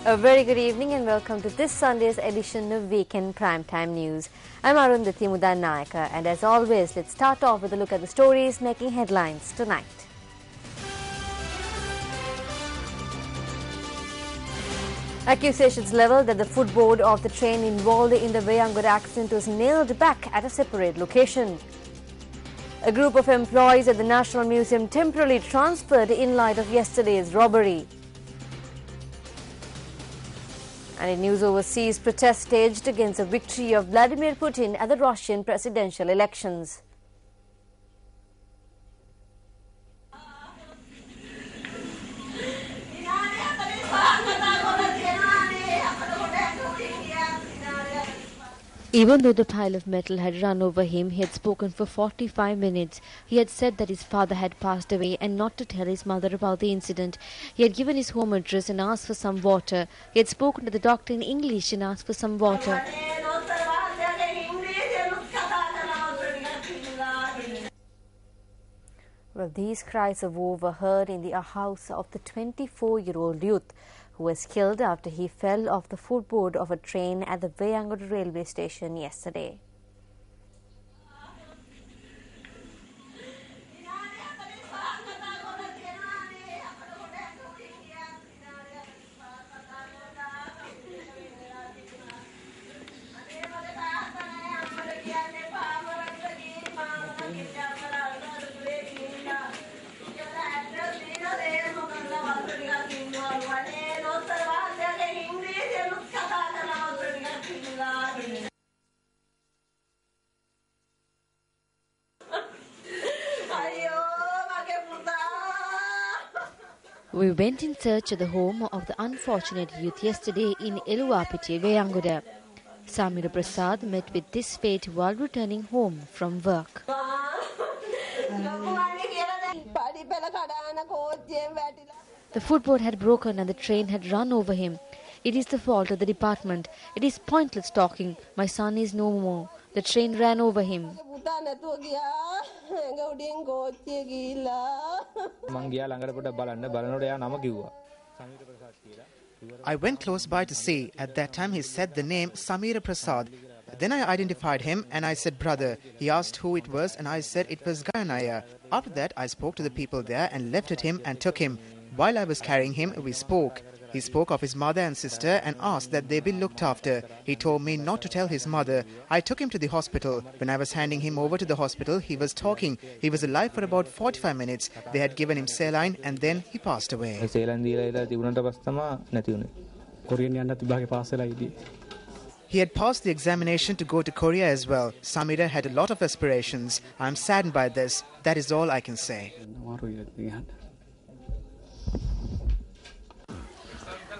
A very good evening and welcome to this Sunday's edition of Weekend Primetime News. I'm Arundhati Mudanayaka and as always, let's start off with a look at the stories making headlines tonight. Accusations levelled that the footboard of the train involved in the Veyangoda accident was nailed back at a separate location. A group of employees at the National Museum temporarily transferred in light of yesterday's robbery. And in news overseas, protests staged against the victory of Vladimir Putin at the Russian presidential elections. Even though the pile of metal had run over him, he had spoken for 45 minutes. He had said that his father had passed away and not to tell his mother about the incident. He had given his home address and asked for some water. He had spoken to the doctor in English and asked for some water. Well, these cries of woe were heard in the house of the 24-year-old youth who was killed after he fell off the footboard of a train at the Veyangoda railway station yesterday. We went in search of the home of the unfortunate youth yesterday in Eluwapitiya, Veyangoda. Samira Prasad met with this fate while returning home from work. The footboard had broken and the train had run over him. It is the fault of the department. It is pointless talking. My son is no more. The train ran over him. I went close by to see. At that time he said the name Samira Prasad. Then I identified him and I said brother. He asked who it was and I said it was Gayanaya. After that I spoke to the people there and left at him and took him. While I was carrying him, we spoke. He spoke of his mother and sister and asked that they be looked after. He told me not to tell his mother. I took him to the hospital. When I was handing him over to the hospital, he was talking. He was alive for about 45 minutes. They had given him saline and then he passed away. He had passed the examination to go to Korea as well. Samira had a lot of aspirations. I am saddened by this. That is all I can say.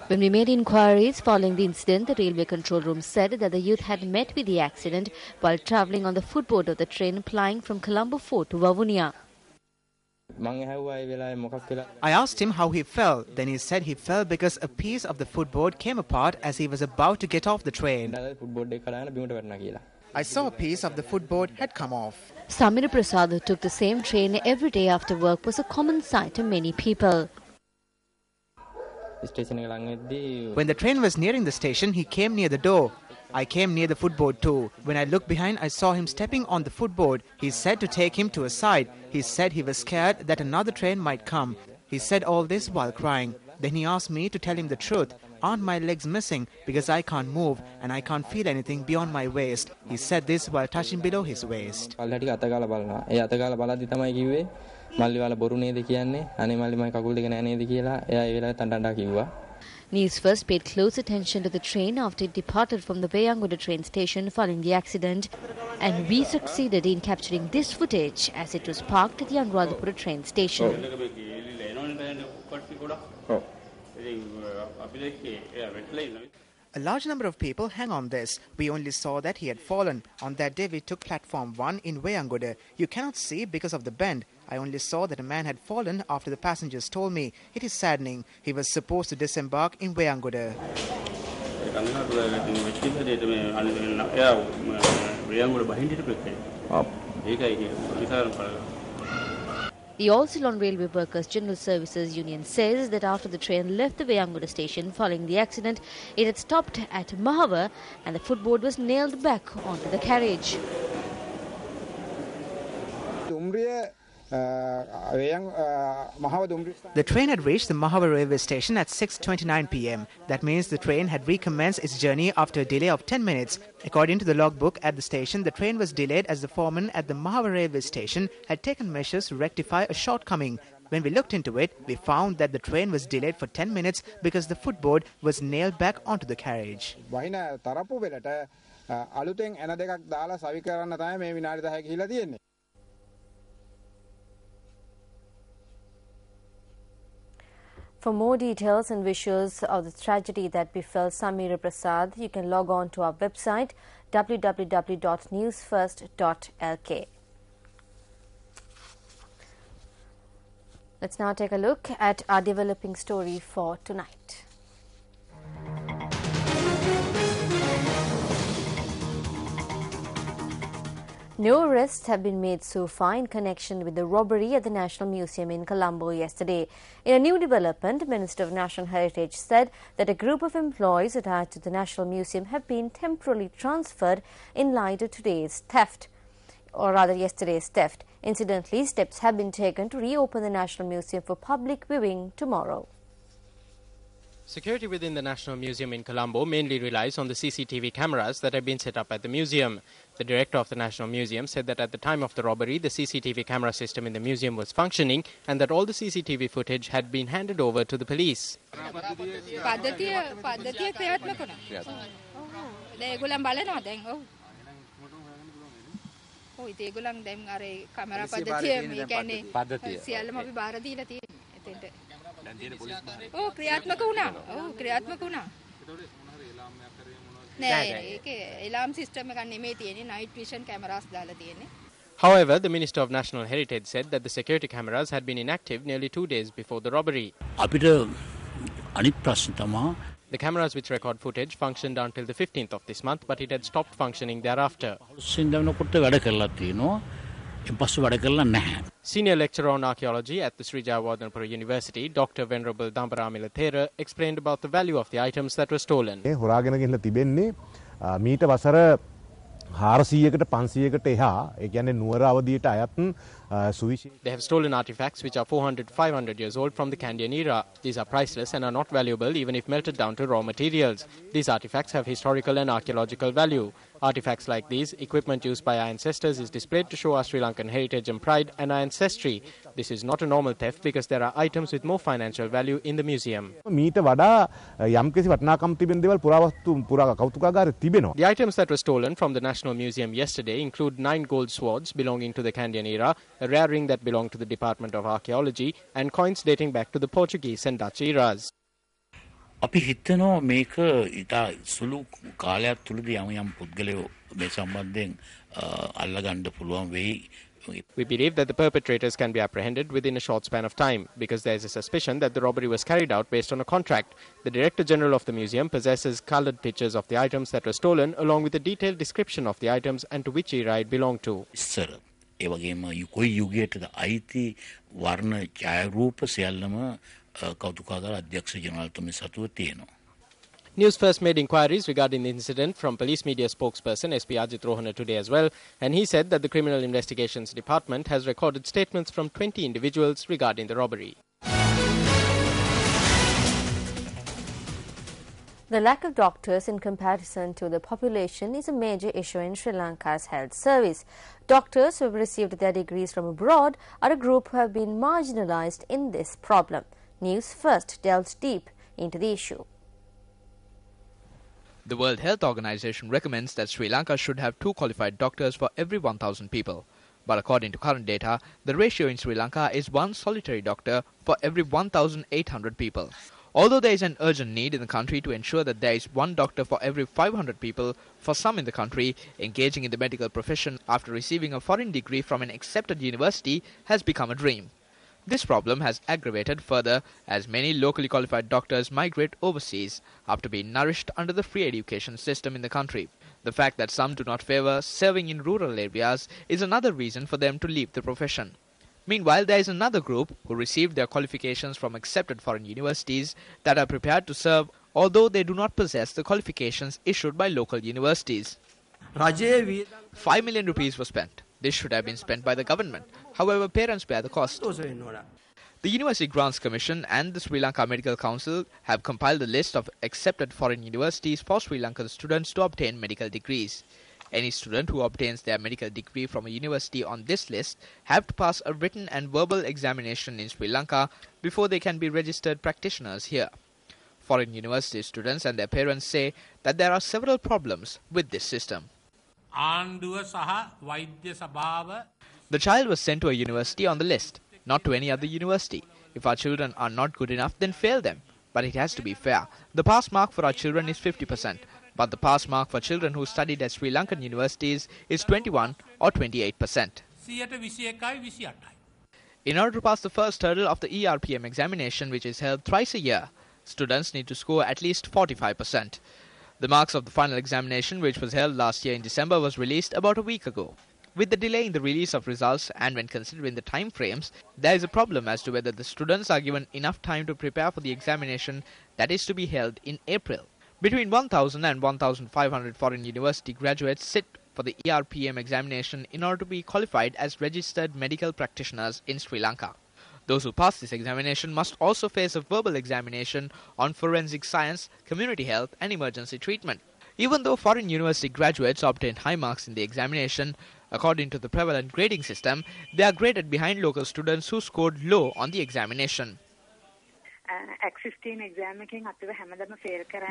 When we made inquiries following the incident, the railway control room said that the youth had met with the accident while travelling on the footboard of the train plying from Colombo Fort to Vavuniya. I asked him how he fell. Then he said he fell because a piece of the footboard came apart as he was about to get off the train. I saw a piece of the footboard had come off. Samira Prasad, who took the same train every day after work, was a common sight to many people. When the train was nearing the station, he came near the door. I came near the footboard too. When I looked behind, I saw him stepping on the footboard. He said to take him to a side. He said he was scared that another train might come. He said all this while crying. Then he asked me to tell him the truth. Aren't my legs missing? Because I can't move and I can't feel anything beyond my waist. He said this while touching below his waist. News First paid close attention to the train after it departed from the Veyangoda train station following the accident, and we succeeded in capturing this footage as it was parked at the Anuradhapura train station. A large number of people hang on this. We only saw that he had fallen. On that day we took platform 1 in Veyangoda. You cannot see because of the bend. I only saw that a man had fallen after the passengers told me. It is saddening. He was supposed to disembark in Veyangoda. The All Ceylon Railway Workers General Services Union says that after the train left the Wayangoda station following the accident, it had stopped at Mahawar and the footboard was nailed back onto the carriage. The train had reached the Mahawar railway station at 6:29 p.m. That means the train had recommenced its journey after a delay of 10 minutes. According to the logbook at the station, the train was delayed as the foreman at the Mahawar railway station had taken measures to rectify a shortcoming. When we looked into it, we found that the train was delayed for 10 minutes because the footboard was nailed back onto the carriage. For more details and visuals of the tragedy that befell Samira Prasad, you can log on to our website www.newsfirst.lk. Let's now take a look at our developing story for tonight. No arrests have been made so far in connection with the robbery at the National Museum in Colombo yesterday. In a new development, Minister of National Heritage said that a group of employees attached to the National Museum have been temporarily transferred in light of yesterday's theft. Incidentally, steps have been taken to reopen the National Museum for public viewing tomorrow. Security within the National Museum in Colombo mainly relies on the CCTV cameras that have been set up at the museum. The director of the National Museum said that at the time of the robbery, the CCTV camera system in the museum was functioning and that all the CCTV footage had been handed over to the police. However, the Minister of National Heritage said that the security cameras had been inactive nearly 2 days before the robbery. The cameras which record footage functioned until the 15th of this month, but it had stopped functioning thereafter. Senior lecturer on archaeology at the Sri Jayawardenepura University, Dr. Venerable Dambaramila Thera, explained about the value of the items that were stolen. They have stolen artifacts which are 400-500 years old from the Kandyan era. These are priceless and are not valuable even if melted down to raw materials. These artifacts have historical and archaeological value. Artifacts like these, equipment used by our ancestors, is displayed to show our Sri Lankan heritage and pride and our ancestry. This is not a normal theft because there are items with more financial value in the museum. The items that were stolen from the National Museum yesterday include 9 gold swords belonging to the Kandyan era, a rare ring that belonged to the Department of Archaeology, and coins dating back to the Portuguese and Dutch eras. අපි හිතනවා මේක ඊට සුළු කාලයක් තුලදී යම් පුද්ගලයෝ මේ සම්බන්ධයෙන් අල්ලගන්න පුළුවන් වෙයි. We believe that the perpetrators can be apprehended within a short span of time because there is a suspicion that the robbery was carried out based on a contract. The Director General of the museum possesses coloured pictures of the items that were stolen along with a detailed description of the items and to which era it belonged to. ඉස්සර ඒ වගේම කොයි යුගයකටද අයිති වර්ණ ඡායාරූප සියල්ලම කෞතුකාගාර අධ්‍යක්ෂ ජනරාල්තුමනි සතුව තියෙනවා. News First made inquiries regarding the incident from police media spokesperson SP Ajit Rohana today as well, and he said that the Criminal Investigations Department has recorded statements from 20 individuals regarding the robbery. The lack of doctors in comparison to the population is a major issue in Sri Lanka's health service. Doctors who have received their degrees from abroad are a group who have been marginalized in this problem. News First delves deep into the issue. The World Health Organization recommends that Sri Lanka should have 2 qualified doctors for every 1,000 people. But according to current data, the ratio in Sri Lanka is 1 solitary doctor for every 1,800 people. Although there is an urgent need in the country to ensure that there is 1 doctor for every 500 people, for some in the country, engaging in the medical profession after receiving a foreign degree from an accepted university has become a dream. This problem has aggravated further as many locally qualified doctors migrate overseas after being nourished under the free education system in the country. The fact that some do not favour serving in rural areas is another reason for them to leave the profession. Meanwhile, there is another group who received their qualifications from accepted foreign universities that are prepared to serve, although they do not possess the qualifications issued by local universities. 5 million rupees were spent. This should have been spent by the government. However, parents bear the cost. The University Grants Commission and the Sri Lanka Medical Council have compiled a list of accepted foreign universities for Sri Lankan students to obtain medical degrees. Any student who obtains their medical degree from a university on this list have to pass a written and verbal examination in Sri Lanka before they can be registered practitioners here. Foreign university students and their parents say that there are several problems with this system. The child was sent to a university on the list, not to any other university. If our children are not good enough, then fail them. But it has to be fair. The pass mark for our children is 50%, but the pass mark for children who studied at Sri Lankan universities is 21 or 28%. In order to pass the first hurdle of the ERPM examination, which is held thrice a year, students need to score at least 45%. The marks of the final examination, which was held last year in December, was released about a week ago. With the delay in the release of results and when considering the time frames, there is a problem as to whether the students are given enough time to prepare for the examination that is to be held in April. Between 1,000 and 1,500 foreign university graduates sit for the ERPM examination in order to be qualified as registered medical practitioners in Sri Lanka. Those who pass this examination must also face a verbal examination on forensic science, community health and emergency treatment. Even though foreign university graduates obtain high marks in the examination, according to the prevalent grading system, they are graded behind local students who scored low on the examination.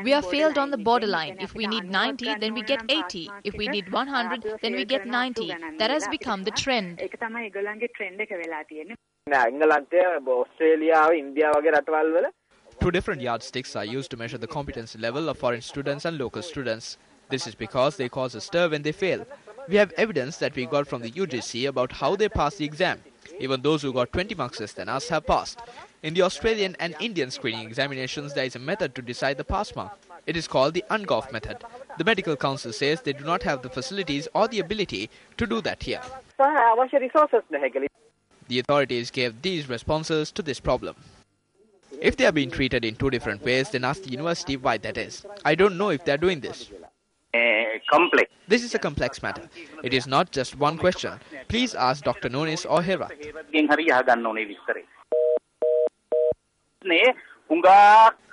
We are failed on the borderline. If we need 90, then we get 80. If we need 100, then we get 90. That has become the trend. Two different yardsticks are used to measure the competency level of foreign students and local students. This is because they cause a stir when they fail. We have evidence that we got from the UGC about how they passed the exam. Even those who got 20 marks less than us have passed. In the Australian and Indian screening examinations, there is a method to decide the pass mark. It is called the UNGOF method. The Medical Council says they do not have the facilities or the ability to do that here. The authorities gave these responses to this problem. If they are being treated in two different ways, then ask the university why that is. I don't know if they are doing this. This is a complex matter. It is not just one question. Please ask Dr. Nonis or Hera.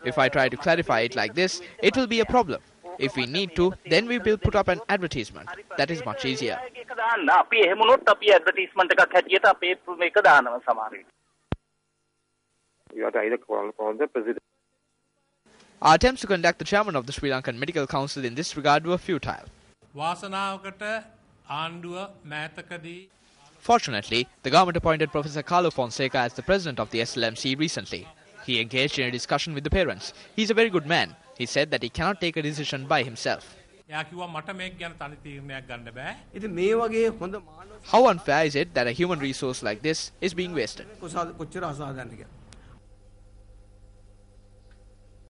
If I try to clarify it like this, it will be a problem. If we need to, then we will put up an advertisement. That is much easier. You have to either call the president. Our attempts to contact the chairman of the Sri Lankan Medical Council in this regard were futile. Fortunately, the government appointed Professor Carlo Fonseca as the president of the SLMC recently. He engaged in a discussion with the parents. He is a very good man. He said that he cannot take a decision by himself. How unfair is it that a human resource like this is being wasted?